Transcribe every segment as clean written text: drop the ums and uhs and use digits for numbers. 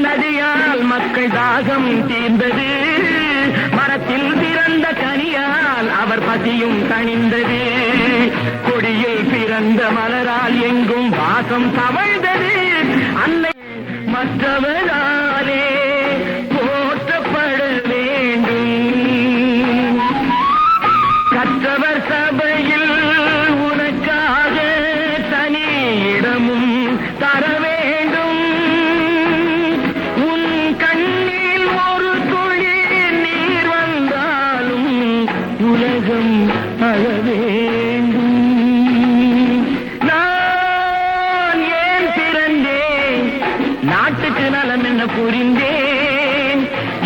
நதியால் மக்கள் தாகம் தீர்ந்தது, மரத்தில் பிறந்த கனியால் அவர் பசியும் தணிந்தது, கொடியில் பிறந்த மலரால் எங்கும் வாசம் தவழ்ந்தது, அன்னை மற்றவராலே போற்றப்பட வேண்டும். கற்றவர் சபையில் உனக்காக தனி இடமும் தர வேண்டும். உன் கண்ணில் ஒரு துளி நீர் வந்தாலும் உலகம் அழ வேண்டும். நான் ஏன் பிறந்தேன், நாட்டுக்கு நலம் என்ன புரிந்தேன்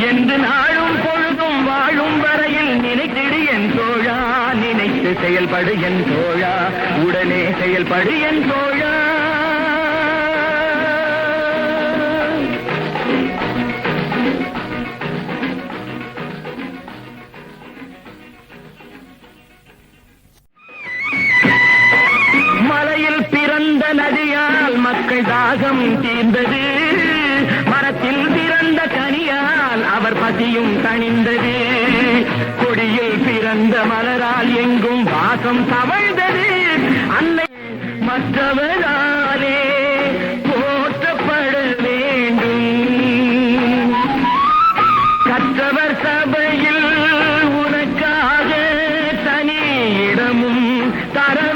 என்று நாளும் பொழுதும் வாழும் வரையில் நினைத்திடு என் தோழா, நினைத்து செயல்படு என் தோழா, உடனே செயல்படு என் தோழா. மலையில் பிறந்த நதியால் மக்கள் தாகம் தீர்ந்தது, மரத்தில் பிறந்த கனியால் அவர் பசியும் தணிந்தது, கொடியில் பிறந்த மலரால் எங்கும் வாசம் தவழ்ந்தது, அன்னை மற்றவரா